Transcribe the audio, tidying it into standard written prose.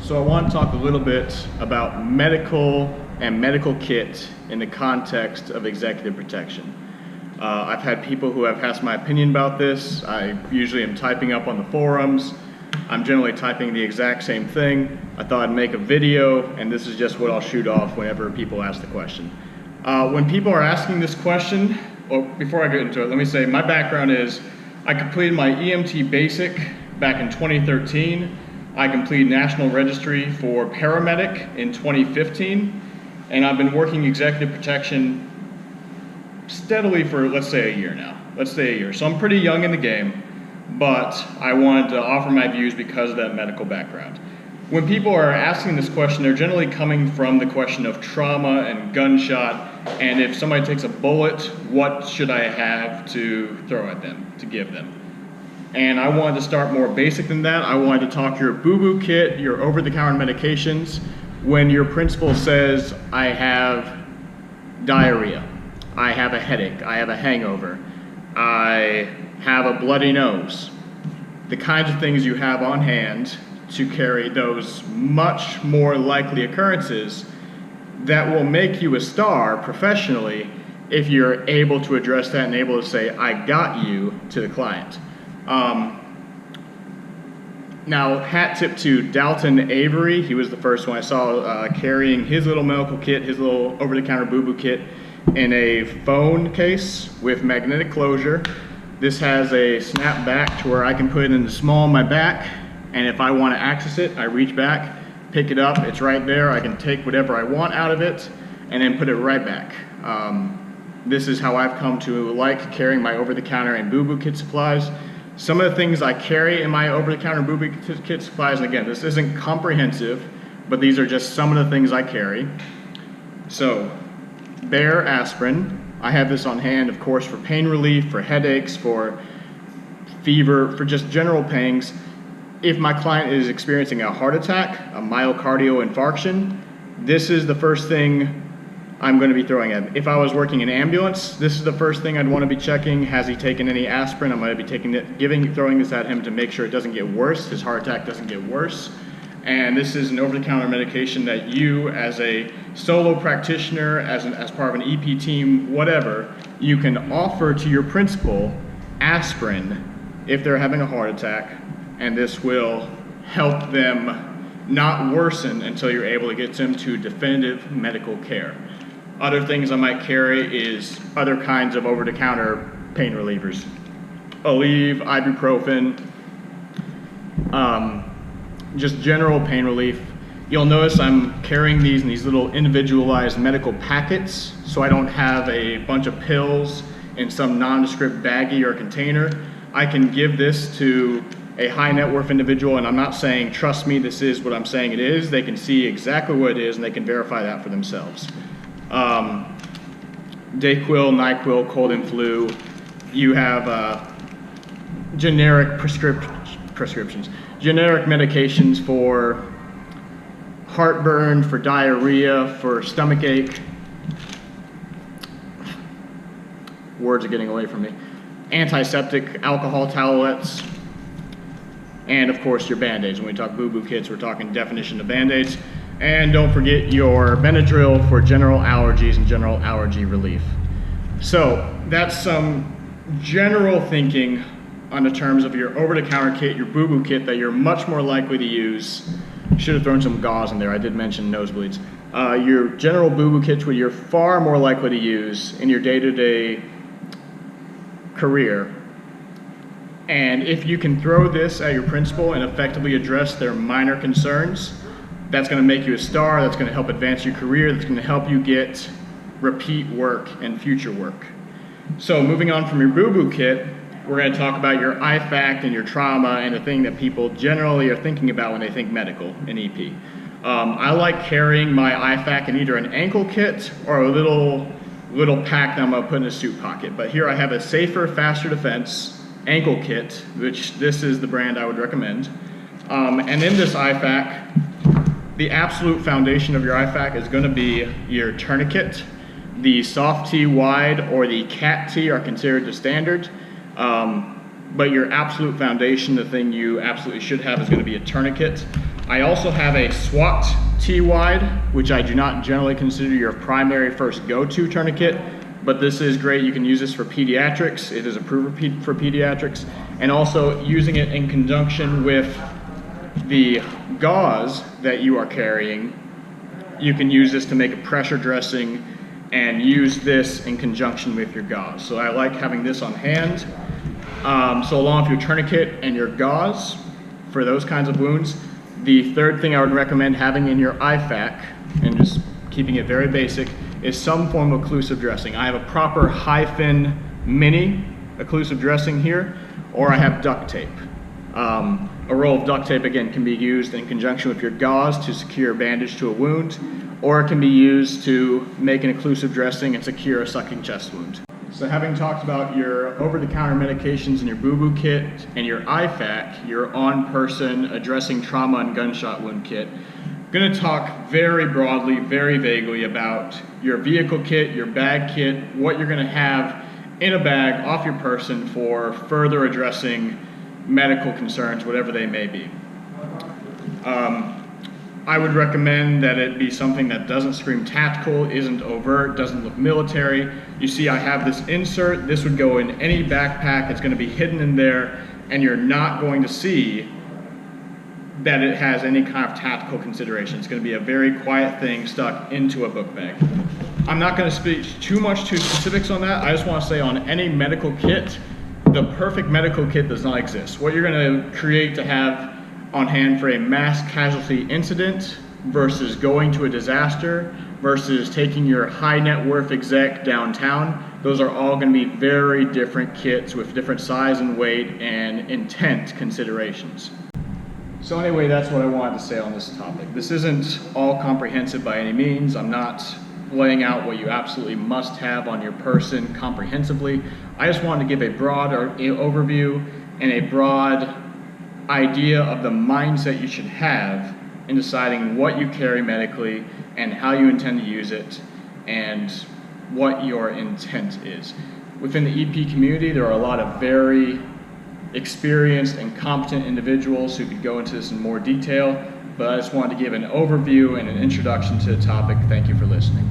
So I want to talk a little bit about medical and medical kit in the context of executive protection. I've had people who have asked my opinion about this. I usually am typing up on the forums. I'm generally typing the exact same thing. I thought I'd make a video, and this is just what I'll shoot off whenever people ask the question. When people are asking this question, well, before I get into it, let me say my background is I completed my EMT basic back in 2013. I completed National Registry for paramedic in 2015, and I've been working executive protection steadily for, let's say, a year now. So I'm pretty young in the game, but I wanted to offer my views because of that medical background. When people are asking this question, they're generally coming from the question of trauma and gunshot, and if somebody takes a bullet, what should I have to throw at them, to give them? And I wanted to start more basic than that. I wanted to talk your boo-boo kit, your over-the-counter medications. When your principal says, I have diarrhea, I have a headache, I have a hangover, I have a bloody nose, the kinds of things you have on hand to carry those much more likely occurrences that will make you a star professionally if you're able to address that and able to say, I got you, to the client. Now, hat tip to Dalton Avery. He was the first one I saw carrying his little medical kit, his little over-the-counter boo-boo kit in a phone case with magnetic closure. This has a snap back to where I can put it in the small of my back, and if I want to access it, I reach back, pick it up, it's right there. I can take whatever I want out of it and then put it right back. This is how I've come to like carrying my over-the-counter and boo-boo kit supplies. Some of the things I carry in my over-the-counter boo-boo kit supplies, and again, this isn't comprehensive, but these are just some of the things I carry. So, Bayer aspirin. I have this on hand, of course, for pain relief, for headaches, for fever, for just general pains. If my client is experiencing a heart attack, a myocardial infarction, this is the first thing I'm going to be throwing at him. If I was working in ambulance, this is the first thing I'd want to be checking. Has he taken any aspirin? I'm going to be throwing this at him to make sure it doesn't get worse, his heart attack doesn't get worse. And this is an over-the-counter medication that you, as a solo practitioner, as part of an EP team, whatever, you can offer to your principal aspirin if they're having a heart attack, and this will help them not worsen until you're able to get them to definitive medical care. Other things I might carry is other kinds of over-the-counter pain relievers. Aleve, ibuprofen, just general pain relief. You'll notice I'm carrying these in these little individualized medical packets, so I don't have a bunch of pills in some nondescript baggie or container. I can give this to a high net worth individual, and I'm not saying, trust me, this is what I'm saying it is. They can see exactly what it is, and they can verify that for themselves. Dayquil, NyQuil, cold and flu. You have generic prescriptions, generic medications for heartburn, for diarrhea, for stomach ache. Words are getting away from me. Antiseptic, alcohol towelettes, and of course your Band-Aids. When we talk boo-boo kits, we're talking definition of Band-Aids. And don't forget your Benadryl for general allergies and general allergy relief. So that's some general thinking on the terms of your over-the-counter kit, your boo-boo kit that you're much more likely to use. Should have thrown some gauze in there. I did mention nosebleeds. Your general boo-boo kits where you're far more likely to use in your day-to-day career. And if you can throw this at your principal and effectively address their minor concerns, that's going to make you a star, that's going to help advance your career, that's going to help you get repeat work and future work. So moving on from your boo-boo kit, we're going to talk about your IFAC and your trauma and the thing that people generally are thinking about when they think medical in EP. I like carrying my IFAC in either an ankle kit or a little pack that I'm going to put in a suit pocket. But here I have a Safer, Faster Defense ankle kit, which this is the brand I would recommend. And in this IFAC, the absolute foundation of your IFAC is going to be your tourniquet. The soft T wide or the cat T are considered the standard. But your absolute foundation, the thing you absolutely should have, is going to be a tourniquet. I also have a SWAT T-Wide, which I do not generally consider your primary first go-to tourniquet, but this is great. You can use this for pediatrics. It is approved for pediatrics, and also using it in conjunction with the gauze that you are carrying, you can use this to make a pressure dressing and use this in conjunction with your gauze. So I like having this on hand. So along with your tourniquet and your gauze for those kinds of wounds. The third thing I would recommend having in your IFAC, and just keeping it very basic, is some form of occlusive dressing. I have a proper hyphen mini occlusive dressing here, or I have duct tape. A roll of duct tape, again, can be used in conjunction with your gauze to secure a bandage to a wound, or it can be used to make an occlusive dressing and secure a sucking chest wound. So having talked about your over-the-counter medications and your boo-boo kit and your IFAC, your on-person addressing trauma and gunshot wound kit, I'm going to talk very broadly, very vaguely about your vehicle kit, your bag kit, what you're going to have in a bag off your person for further addressing medical concerns, whatever they may be. I would recommend that it be something that doesn't scream tactical, isn't overt, doesn't look military. You see I have this insert. This would go in any backpack. It's going to be hidden in there, and you're not going to see that it has any kind of tactical consideration. It's going to be a very quiet thing stuck into a book bag. I'm not going to speak too much to specifics on that. I just want to say on any medical kit, the perfect medical kit does not exist. What you're going to create to have on hand for a mass casualty incident versus going to a disaster versus taking your high net worth exec downtown, those are all going to be very different kits with different size and weight and intent considerations. So anyway, that's what I wanted to say on this topic. This isn't all comprehensive by any means. I'm not laying out what you absolutely must have on your person comprehensively. I just wanted to give a broad overview and a broad idea of the mindset you should have in deciding what you carry medically and how you intend to use it and what your intent is. Within the EP community, there are a lot of very experienced and competent individuals who could go into this in more detail, but I just wanted to give an overview and an introduction to the topic. Thank you for listening.